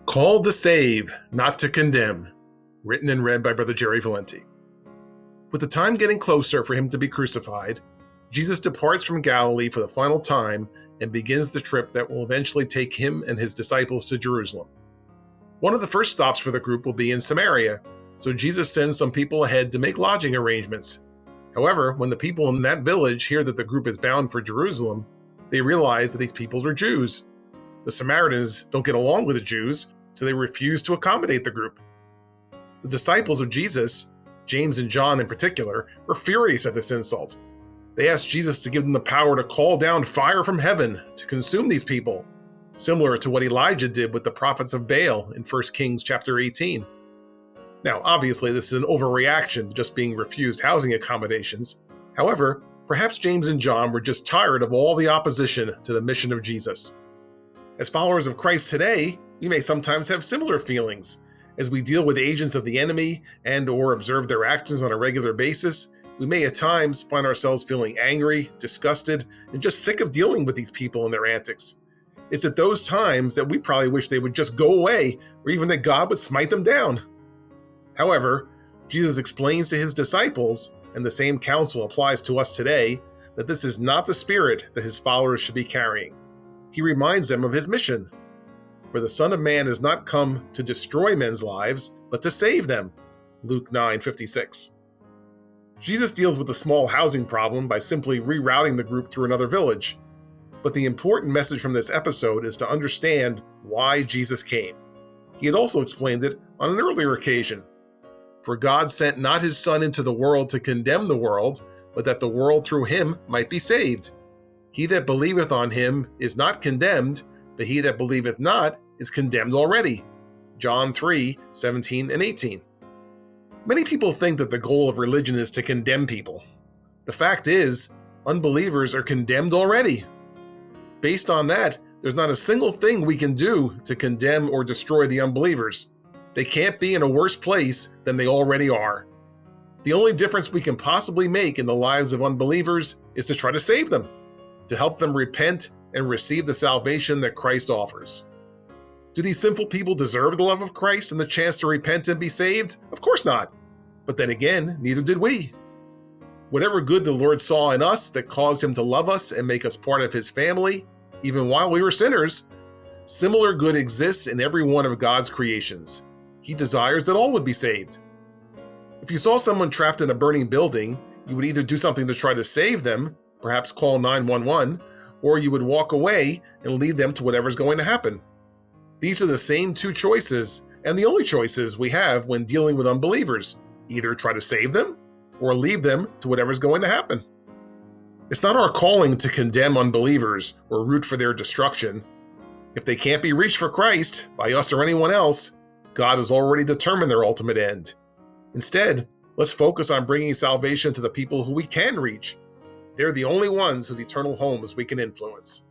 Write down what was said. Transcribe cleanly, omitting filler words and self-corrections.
Called to save, not to condemn. Written and read by Brother Jerry Valenti. With the time getting closer for him to be crucified, Jesus departs from Galilee for the final time and begins the trip that will eventually take him and his disciples to Jerusalem. One of the first stops for the group will be in Samaria, so Jesus sends some people ahead to make lodging arrangements. However, when the people in that village hear that the group is bound for Jerusalem, they realize that these people are Jews. The Samaritans don't get along with the Jews, so they refuse to accommodate the group. The disciples of Jesus, James and John in particular, were furious at this insult. They asked Jesus to give them the power to call down fire from heaven to consume these people, similar to what Elijah did with the prophets of Baal in 1 Kings chapter 18. Now, obviously, this is an overreaction to just being refused housing accommodations. However, perhaps James and John were just tired of all the opposition to the mission of Jesus. As followers of Christ today, we may sometimes have similar feelings. As we deal with agents of the enemy and/or observe their actions on a regular basis, we may at times find ourselves feeling angry, disgusted, and just sick of dealing with these people and their antics. It's at those times that we probably wish they would just go away, or even that God would smite them down. However, Jesus explains to his disciples, and the same counsel applies to us today, that this is not the spirit that his followers should be carrying. He reminds them of his mission. For the Son of Man has not come to destroy men's lives, but to save them. Luke 9:56. Jesus deals with the small housing problem by simply rerouting the group through another village. But the important message from this episode is to understand why Jesus came. He had also explained it on an earlier occasion. For God sent not his Son into the world to condemn the world, but that the world through him might be saved. He that believeth on him is not condemned, but he that believeth not is condemned already. John 3:17 and 18. Many people think that the goal of religion is to condemn people. The fact is, unbelievers are condemned already. Based on that, there's not a single thing we can do to condemn or destroy the unbelievers. They can't be in a worse place than they already are. The only difference we can possibly make in the lives of unbelievers is to try to save them, to help them repent and receive the salvation that Christ offers. Do these sinful people deserve the love of Christ and the chance to repent and be saved? Of course not. But then again, neither did we. Whatever good the Lord saw in us that caused him to love us and make us part of his family, even while we were sinners, similar good exists in every one of God's creations. He desires that all would be saved. If you saw someone trapped in a burning building, you would either do something to try to save them, perhaps call 911, or you would walk away and lead them to whatever's going to happen. These are the same two choices, and the only choices we have when dealing with unbelievers. Either try to save them, or leave them to whatever's going to happen. It's not our calling to condemn unbelievers or root for their destruction. If they can't be reached for Christ by us or anyone else, God has already determined their ultimate end. Instead, let's focus on bringing salvation to the people who we can reach. They're the only ones whose eternal homes we can influence.